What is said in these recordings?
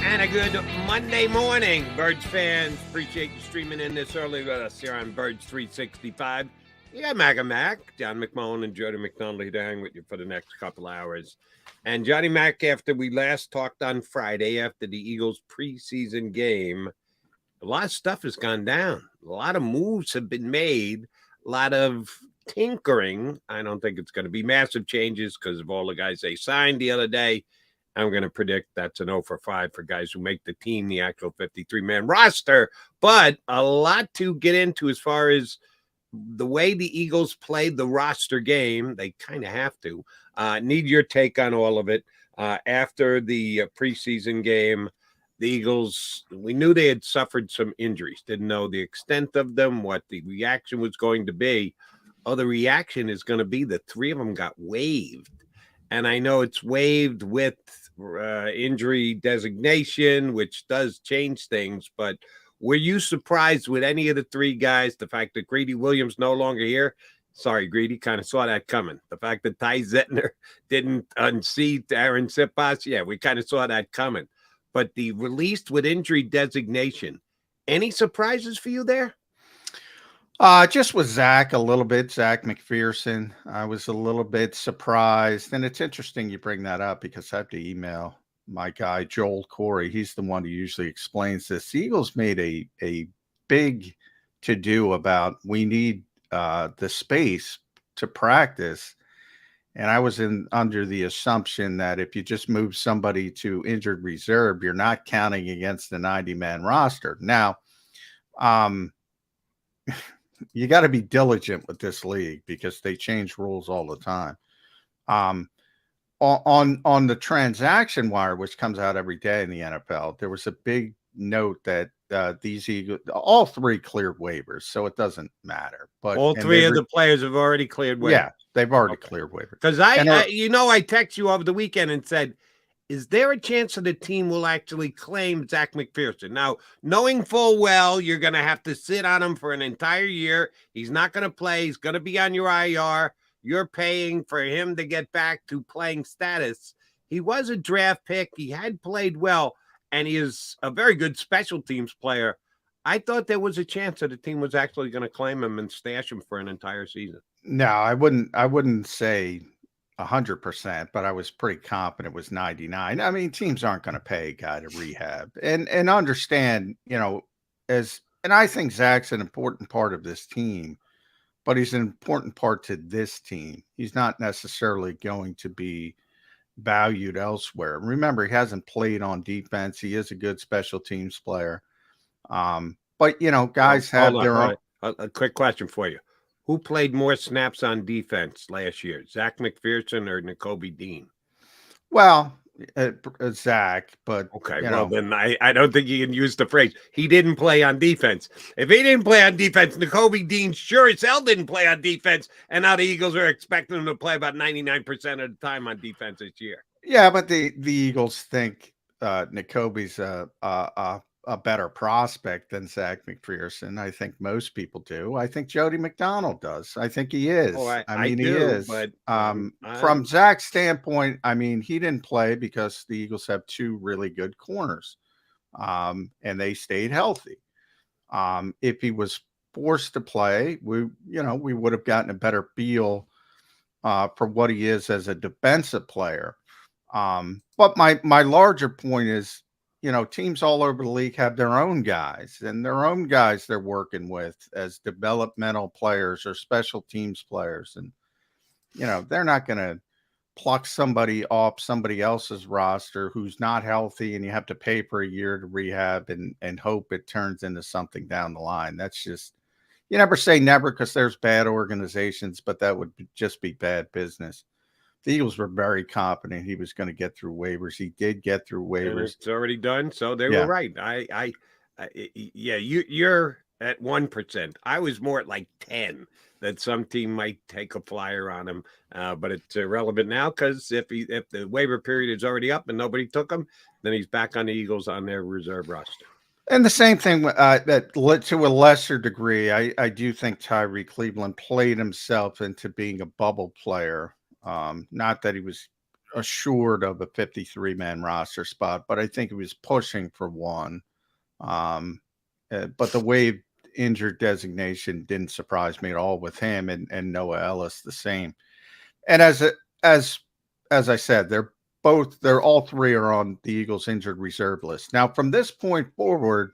And a good Monday morning, Birds fans. Appreciate you streaming in this early with us here on Birds 365. You got Mac, John McMullen and Jody McDonald here to hang with you for the next couple hours. And Johnny Mac, after we last talked on Friday after the Eagles preseason game, a lot of stuff has gone down. A lot of moves have been made, a lot of tinkering. I don't think it's going to be massive changes because of all the guys they signed the other day. I'm going to predict that's an 0 for 5 for guys who make the team, the actual 53-man roster. But a lot to get into as far as the way the Eagles played the roster game. They kind of have to. Need your take on all of it. After the preseason game, the Eagles, we knew they had suffered some injuries. Didn't know the extent of them, what the reaction was going to be. Oh, the reaction is going to be the three of them got waived. And I know it's waived with injury designation, which does change things. But were you surprised with any of the three guys? The fact that Greedy Williams no longer here? Sorry, Greedy, kind of saw that coming. The fact that Ty Zettner didn't unseat Aaron Sipas, yeah, we kind of saw that coming. But the released with injury designation, any surprises for you there? Just with Zach a little bit, Zach McPherson. I was a little bit surprised. And it's interesting you bring that up because I have to email my guy, Joel Corey. He's the one who usually explains this. The Eagles made a big to-do about we need the space to practice. And I was under the assumption that if you just move somebody to injured reserve, you're not counting against the 90-man roster. Now, you got to be diligent with this league because they change rules all the time. On the transaction wire, which comes out every day in the NFL, there was a big note that these Eagles, all three cleared waivers, so it doesn't matter. But all three of the players have already cleared waivers. Yeah, they've already cleared waivers. Because I text you over the weekend and said, is there a chance that the team will actually claim Zach McPherson? Now, knowing full well you're going to have to sit on him for an entire year. He's not going to play. He's going to be on your IR. You're paying for him to get back to playing status. He was a draft pick. He had played well, and he is a very good special teams player. I thought there was a chance that the team was actually going to claim him and stash him for an entire season. No, I wouldn't say 100%, but I was pretty confident it was 99. I mean, teams aren't going to pay a guy to rehab and understand, and I think Zach's an important part of this team, but he's an important part to this team. He's not necessarily going to be valued elsewhere. Remember, he hasn't played on defense. He is a good special teams player. But guys have their own. A quick question for you. Who played more snaps on defense last year, Zach McPherson or Nakobe Dean? Well, Zach, but okay. Then I don't think you can use the phrase he didn't play on defense. If he didn't play on defense, Nakobe Dean sure as hell didn't play on defense, and now the Eagles are expecting him to play about 99% of the time on defense this year. Yeah, but the Eagles think Nakobe's a better prospect than Zach McPherson. I think most people do. I think Jody McDonald does. I think he is. Oh, I mean, he is. But from Zach's standpoint, I mean, he didn't play because the Eagles have two really good corners, and they stayed healthy. If he was forced to play, we would have gotten a better feel for what he is as a defensive player. But my larger point is, teams all over the league have their own guys and their own guys they're working with as developmental players or special teams players. And, they're not going to pluck somebody off somebody else's roster who's not healthy and you have to pay for a year to rehab and hope it turns into something down the line. That's just, you never say never because there's bad organizations, but that would just be bad business. The Eagles were very confident he was going to get through waivers. He did get through waivers. And it's already done, so they were right. You're at 1%. I was more at like 10 that some team might take a flyer on him, but it's irrelevant now because if the waiver period is already up and nobody took him, then he's back on the Eagles on their reserve roster. And the same thing that to a lesser degree, I do think Tyree Cleveland played himself into being a bubble player. Not that he was assured of a 53-man roster spot, but I think he was pushing for one. But the waived injured designation didn't surprise me at all with him, and Noah Ellis the same. And as I said, they're all three are on the Eagles injured reserve list. Now, from this point forward,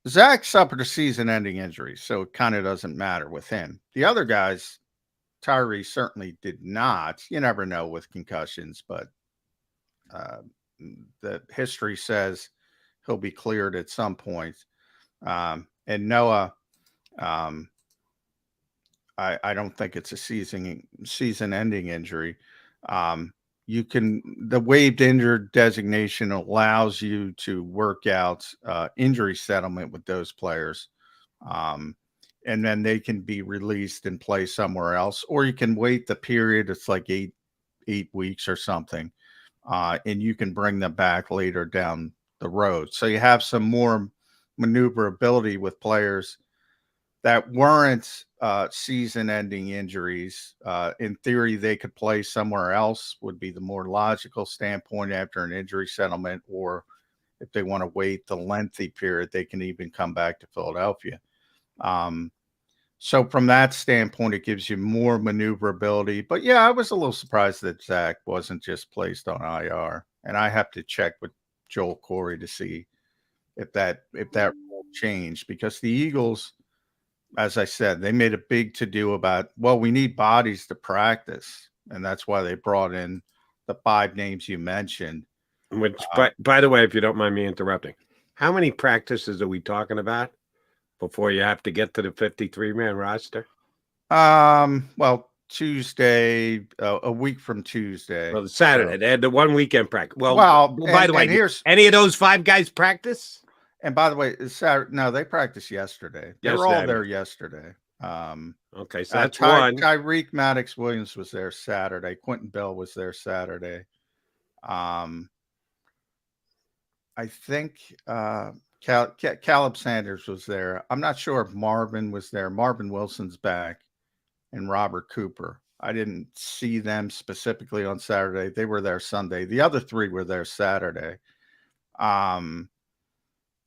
Zach suffered a season-ending injury, so it kind of doesn't matter with him. The other guys, Tyree certainly did not. You never know with concussions, but the history says he'll be cleared at some point. And Noah, I don't think it's a season-ending injury. The waived injured designation allows you to work out injury settlement with those players. And then they can be released and play somewhere else, or you can wait the period. It's like eight weeks or something. And you can bring them back later down the road. So you have some more maneuverability with players that weren't season-ending injuries. In theory, they could play somewhere else, would be the more logical standpoint after an injury settlement, or if they want to wait the lengthy period, they can even come back to Philadelphia. So from that standpoint, it gives you more maneuverability. But yeah, I was a little surprised that Zach wasn't just placed on IR. And I have to check with Joel Corey to see if that changed, because the Eagles, as I said, they made a big to-do about, well, we need bodies to practice. And that's why they brought in the 5 names you mentioned. Which, by the way, if you don't mind me interrupting, how many practices are we talking about before you have to get to the 53-man roster? Well, Tuesday, a week from Tuesday. Well, Saturday. So they had the 1 weekend practice. Well, by the way, here's any of those 5 guys practice? And by the way, Saturday, no, they practiced yesterday. They were all there yesterday. Okay, so that's one. Tyreek Maddox-Williams was there Saturday. Quentin Bell was there Saturday. I think Caleb Sanders was there. I'm not sure if Marvin was there. Marvin Wilson's back, and Robert Cooper. I didn't see them specifically on Saturday. They were there Sunday. The other 3 were there Saturday.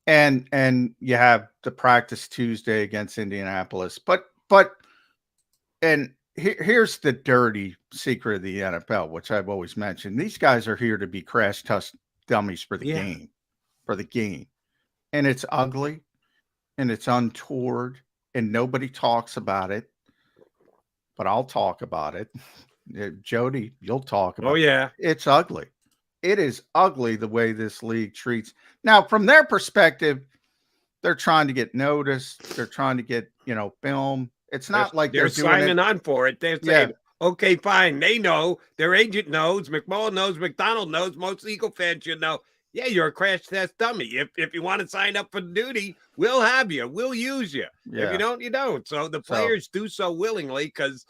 And you have the practice Tuesday against Indianapolis. Here's the dirty secret of the NFL, which I've always mentioned. These guys are here to be crash test dummies for the game. And it's ugly, and it's untoward, and nobody talks about it. But I'll talk about it. Jody, you'll talk about it. Oh, yeah. It's ugly. It is ugly the way this league treats. Now, from their perspective, they're trying to get noticed. They're trying to get, film. It's not like they're signing on for it. They're saying, okay, fine. They know. Their agent knows. McMullen knows. McDonald knows. Most Eagle fans should know. Yeah, you're a crash test dummy. If you want to sign up for duty, we'll have you. We'll use you. Yeah. If you don't, you don't. So the players do so willingly, because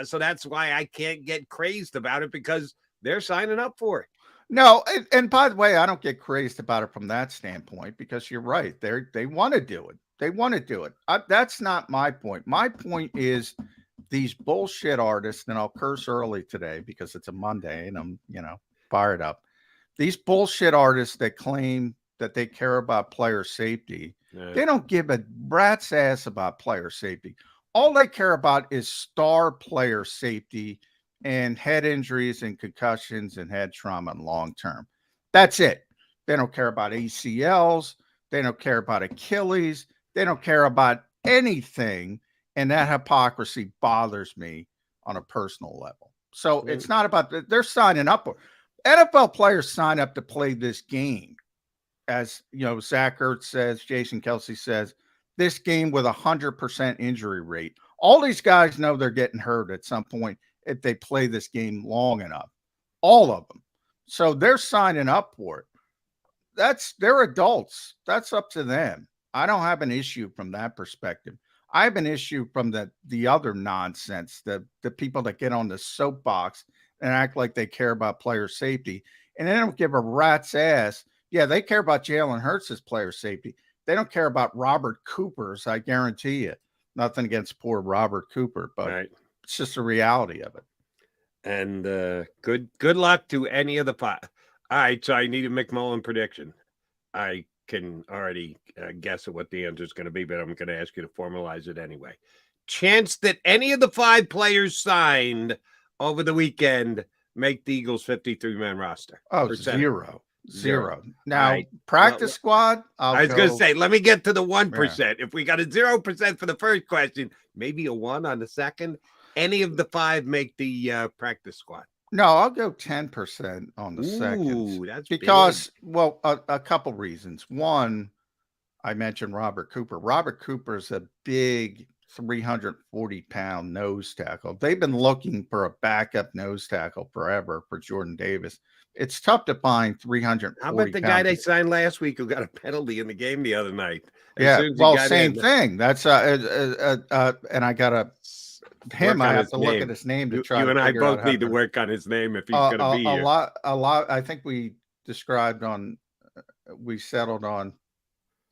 so that's why I can't get crazed about it, because they're signing up for it. No, and by the way, I don't get crazed about it from that standpoint, because you're right. They want to do it. They want to do it. That's not my point. My point is these bullshit artists, and I'll curse early today because it's a Monday and I'm, fired up. These bullshit artists that claim that they care about player safety, they don't give a rat's ass about player safety. All they care about is star player safety and head injuries and concussions and head trauma and long term. That's it. They don't care about ACLs. They don't care about Achilles. They don't care about anything. And that hypocrisy bothers me on a personal level. So it's not about, they're signing up. NFL players sign up to play this game. As Zach Ertz says, Jason Kelsey says, this game with 100% injury rate. All these guys know they're getting hurt at some point if they play this game long enough. All of them. So they're signing up for it. They're adults. That's up to them. I don't have an issue from that perspective. I have an issue from the other nonsense, the people that get on the soapbox and act like they care about player safety, and they don't give a rat's ass. Yeah, they care about Jalen Hurts' player safety. They don't care about Robert Cooper's, I guarantee you. Nothing against poor Robert Cooper, but it's just the reality of it. And good luck to any of the five. All right, so I need a McMullen prediction. I can already guess at what the answer is going to be, but I'm going to ask you to formalize it anyway. Chance that any of the five players signed over the weekend make the Eagles 53-man roster? Oh, Percentage. Zero. Now, Right. practice squad, I was going to say, let me get to the 1%. Yeah. If we got a 0% for the first question, maybe a 1 on the second. Any of the five make the practice squad? No, I'll go 10% on the second. Ooh, that's because, big. well, a couple reasons. One, I mentioned Robert Cooper. Robert Cooper is a big 340-pound nose tackle. They've been looking for a backup nose tackle forever for Jordan Davis. It's tough to find 340. How about the guy they signed last week who got a penalty in the game the other night? Well, same thing. That's and I gotta him. I have to look at his name to try. You and and I figure out both need to work on his name if he's going to be here. A lot. I think we described on. We settled on.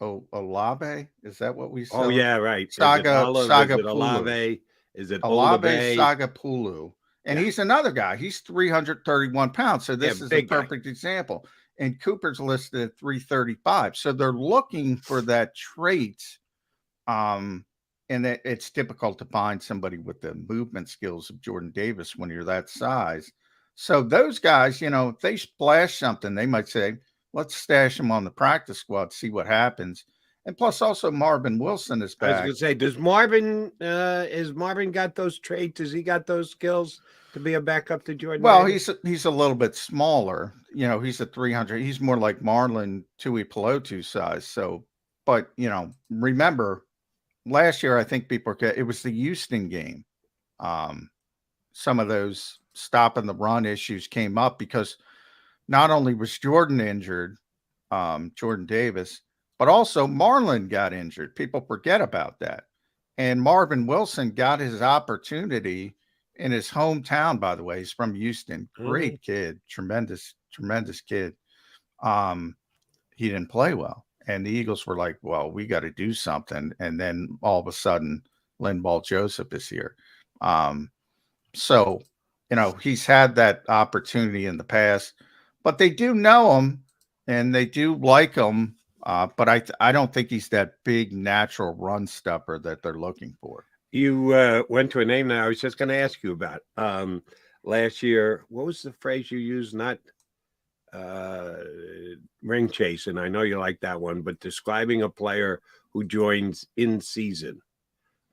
Olave? Is that what we said? Oh yeah, right. Sagapulu. Olave? Is it Olave Sagapulu? And he's another guy. He's 331 pounds. So this is a perfect example. And Cooper's listed at 335. So they're looking for that trait. And it's difficult to find somebody with the movement skills of Jordan Davis when you're that size. So those guys, if they splash something, they might say, let's stash him on the practice squad, see what happens. And plus, also Marvin Wilson is back. I was going to say, does Marvin? Is Marvin got those traits? Has he got those skills to be a backup to Jordan? Well, he's a little bit smaller. He's a 300. He's more like Marlon Tuipulotu size. So, but remember, last year I think it was the Houston game. Some of those stopping the run issues came up because not only was Jordan injured, Jordan Davis, but also Marlon got injured. People forget about that. And Marvin Wilson got his opportunity in his hometown, by the way. He's from Houston. Great kid. Tremendous kid. He didn't play well. And the Eagles were like, well, we got to do something. And then all of a sudden, Linval Joseph is here. So, he's had that opportunity in the past. But they do know him, and they do like him. But I don't think he's that big natural run stuffer that they're looking for. You went to a name that I was just going to ask you about. Last year, what was the phrase you used? Not ring chasing. I know you like that one, but describing a player who joins in season.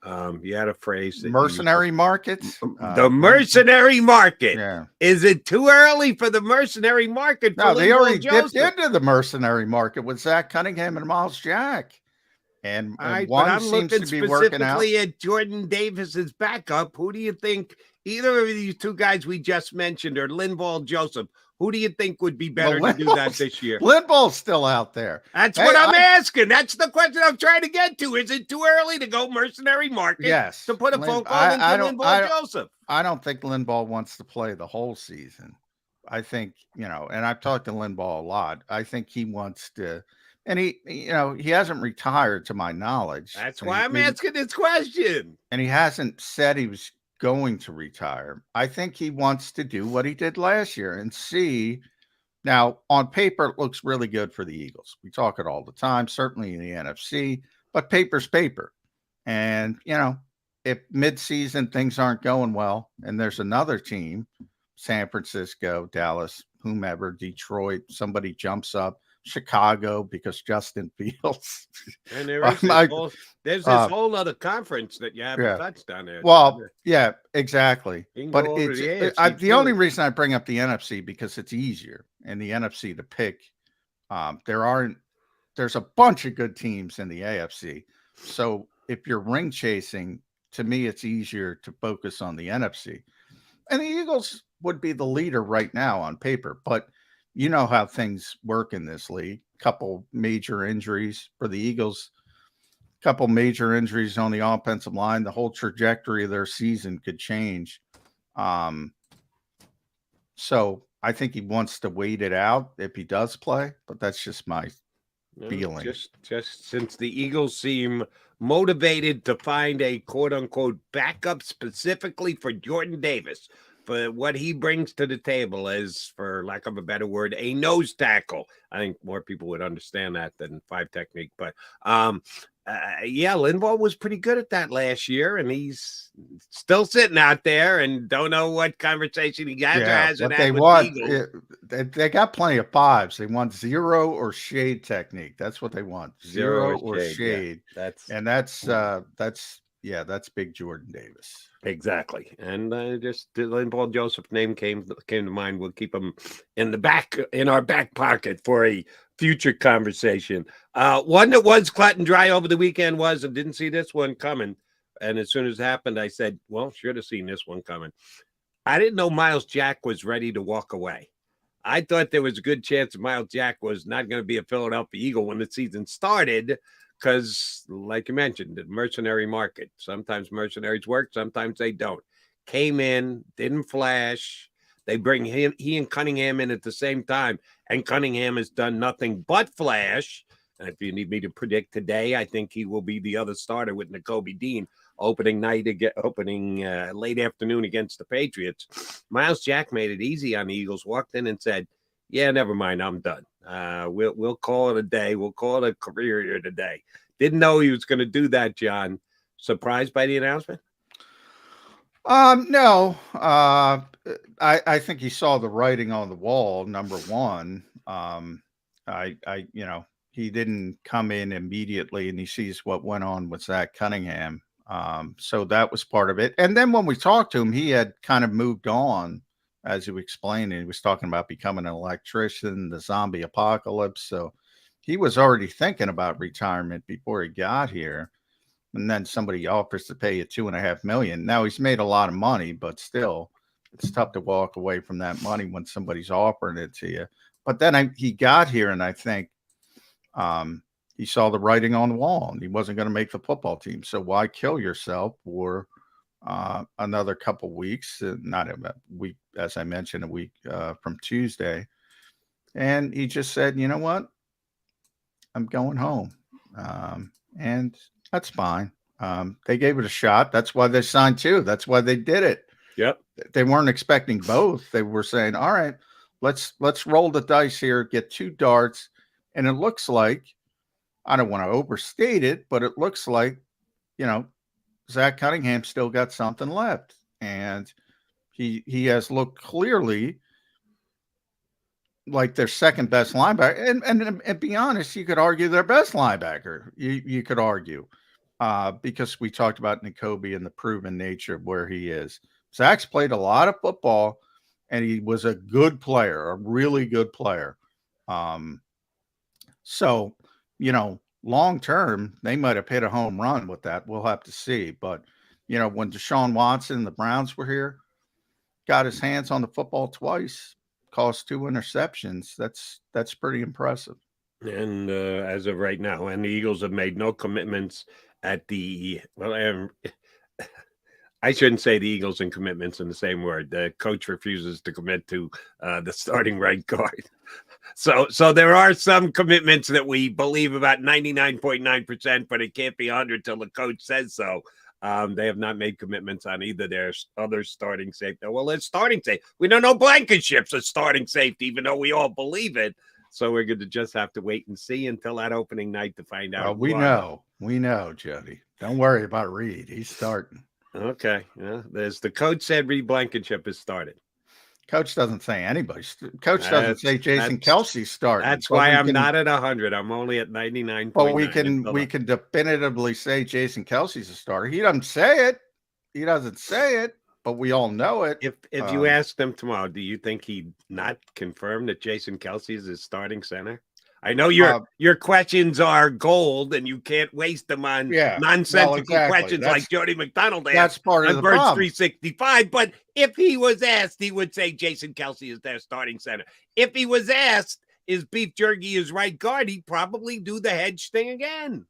You had a phrase that mercenary markets. The mercenary market. Yeah. Is it too early for the mercenary market? No, they already dipped into the mercenary market with Zach Cunningham and Myles Jack. And one seems to be working out. Specifically at Jordan Davis's backup. Who do you think? Either of these two guys we just mentioned or Linval Joseph. Who do you think would be better to do that this year? Linval's still out there. That's what I'm asking. That's the question I'm trying to get to. Is it too early to go mercenary market? Yes. To put a phone call into Linval Joseph? I don't think Linval wants to play the whole season. I think, and I've talked to Linval a lot. I think he wants to, and he hasn't retired to my knowledge. That's why I'm asking this question. And he hasn't said he was going to retire. I think he wants to do what he did last year and see. Now, on paper, it looks really good for the Eagles. We talk it all the time, certainly in the NFC, but paper's paper. And, if midseason things aren't going well and there's another team, San Francisco, Dallas, whomever, Detroit, somebody jumps up, Chicago, because Justin Fields. And there's this whole other conference that you haven't touched down there. Well, yeah, exactly. But it's the only reason I bring up the NFC because it's easier in the NFC to pick. There's a bunch of good teams in the AFC. So if you're ring chasing, to me, it's easier to focus on the NFC. And the Eagles would be the leader right now on paper, but you know how things work in this league. Couple major injuries for the Eagles, couple major injuries on the offensive line. The whole trajectory of their season could change. So I think he wants to wait it out if he does play, but that's just my feeling. Just since the Eagles seem motivated to find a quote unquote backup specifically for Jordan Davis what he brings to the table is, for lack of a better word, a nose tackle. I think more people would understand that than five technique. But yeah, Linval was pretty good at that last year, and he's still sitting out there and don't know what conversation he has or hasn't had with the Eagles. They got plenty of fives. They want zero or shade technique. That's what they want. Zero or shade. Yeah. That's big Jordan Davis. Exactly. And just Linval Joseph's name came to mind. We'll keep him in our back pocket for a future conversation. One that was cut and dry over the weekend I didn't see this one coming. And as soon as it happened, I said, well, should have seen this one coming. I didn't know Myles Jack was ready to walk away. I thought there was a good chance that Myles Jack was not going to be a Philadelphia Eagle when the season started, because, like you mentioned, the mercenary market. Sometimes mercenaries work, sometimes they don't. Came in, didn't flash. They bring he and Cunningham in at the same time, and Cunningham has done nothing but flash. And if you need me to predict today, I think he will be the other starter with Nakobe Dean opening late afternoon against the Patriots. Myles Jack made it easy on the Eagles, walked in and said, yeah, never mind, I'm done. We'll call it a day. We'll call it a career here today. Didn't know he was going to do that, John. Surprised by the announcement? No. I think he saw the writing on the wall, number one. He didn't come in immediately and he sees what went on with Zach Cunningham. So that was part of it. And then when we talked to him, he had kind of moved on, as you explained. He was talking about becoming an electrician, the zombie apocalypse. So he was already thinking about retirement before he got here. And then somebody offers to pay you $2.5 million. Now he's made a lot of money, but still, it's tough to walk away from that money when somebody's offering it to you. But then he got here, and I think he saw the writing on the wall, and he wasn't going to make the football team. So why kill yourself for another couple weeks? Not a week, as I mentioned, a week from Tuesday. And he just said, you know what? I'm going home. And that's fine. They gave it a shot. That's why they signed two. That's why they did it. Yep. They weren't expecting both. They were saying, all right, let's roll the dice here, get two darts. And it looks like, I don't want to overstate it, but it looks like, Zach Cunningham still got something left. And he has looked clearly like their second best linebacker. And be honest, you could argue their best linebacker. You could argue because we talked about Nakobe and the proven nature of where he is. Zach's played a lot of football, and he was a good player, a really good player. So, long term, they might have hit a home run with that. We'll have to see. But, when Deshaun Watson and the Browns were here, got his hands on the football twice, caused 2 interceptions. That's pretty impressive. And as of right now, and the Eagles have made no commitments I shouldn't say the Eagles and commitments in the same word. The coach refuses to commit to the starting right guard. So there are some commitments that we believe about 99.9%, but it can't be 100 till the coach says so. They have not made commitments on either their other starting safety. Well, there's starting safety. We don't know Blankenship's a starting safety, even though we all believe it. So we're going to just have to wait and see until that opening night to find out. Well, we know, Jody. Don't worry about Reed. He's starting. Okay. Yeah. There's the coach said Reed Blankenship has started. Coach doesn't say anybody. Coach doesn't say Jason Kelce's starting. That's why I'm not at 100. I'm only at 99. But we can definitively say Jason Kelce's a starter. He doesn't say it. He doesn't say it, but we all know it. If you ask them tomorrow, do you think he'd not confirm that Jason Kelce is his starting center? I know your questions are gold, and you can't waste them on nonsensical questions like Jody McDonald asked. That's part of the Birds problem. 365. But if he was asked, he would say Jason Kelce is their starting center. If he was asked, is Beef Jerky his right guard, he'd probably do the hedge thing again.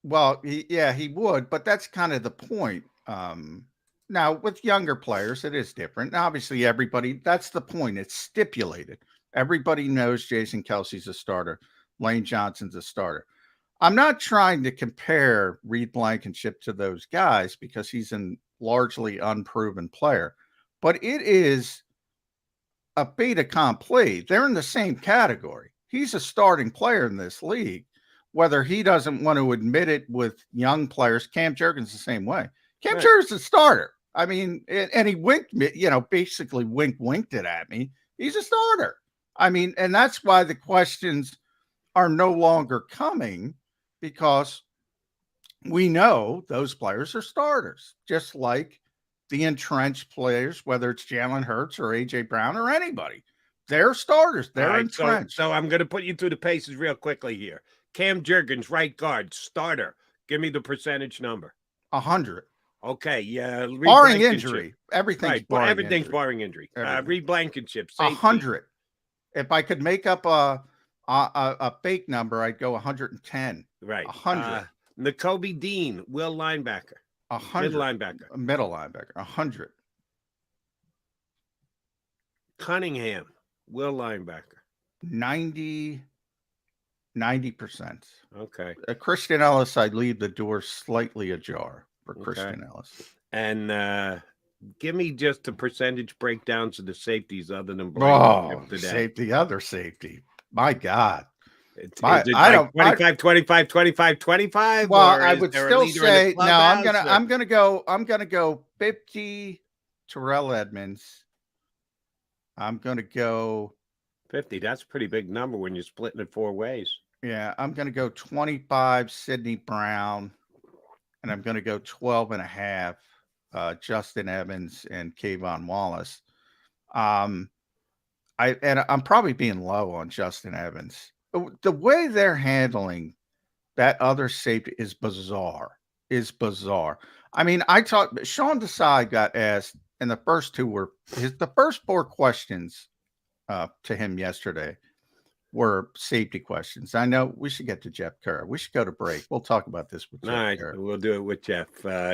Well, he would, but that's kind of the point. Now, with younger players, it is different. Now, obviously, that's the point. It's stipulated. Everybody knows Jason Kelce's a starter. Lane Johnson's a starter. I'm not trying to compare Reed Blankenship to those guys because he's a largely unproven player. but it is a fait accompli. They're in the same category. He's a starting player in this league, whether he doesn't want to admit it with young players. Cam Jurgens the same way. Cam Jurgens is a starter. I mean, and he winked me, basically winked it at me. He's a starter. I mean, and that's why the questions are no longer coming, because we know those players are starters, just like the entrenched players, whether it's Jalen Hurts or A.J. Brown or anybody. They're starters. They're entrenched. So I'm going to put you through the paces real quickly here. Cam Jurgens, right guard, starter. Give me the percentage number. 100. Okay, yeah. Barring injury. Everything's right, barring everything's injury. barring injury. Reed Blankenship, 100. If I could make up a fake number, I'd go 110. Right. 100. Nakobe Dean, will linebacker. 100. Middle linebacker. 100. Cunningham, will linebacker. 90%. Okay. Christian Ellis, I'd leave the door slightly ajar for Christian Ellis. And give me just the percentage breakdowns of the safeties other than other safety. My God. Is it like 25, 25, 25, 25? Well, I would still say no. I'm gonna go 50. Terrell Edmonds. I'm gonna go 50. That's a pretty big number when you're splitting it 4 ways. Yeah, I'm gonna go 25. Sidney Brown, and I'm gonna go 12.5. Justin Evans and Kayvon Wallace. I'm probably being low on Justin Evans. The way they're handling that other safety is bizarre. I mean, Sean Desai got asked, and the first 2 were the first 4 questions to him yesterday were safety questions. I know we should get to Jeff Kerr. We should go to break. We'll talk about this with Jeff Kerr. We'll do it with Jeff.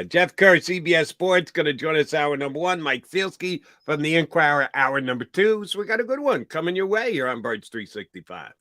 Jeff Kerr, CBS Sports, going to join us hour number 1. Mike Fieldsky from the Inquirer, hour number 2. So we got a good one coming your way here on Birds 365.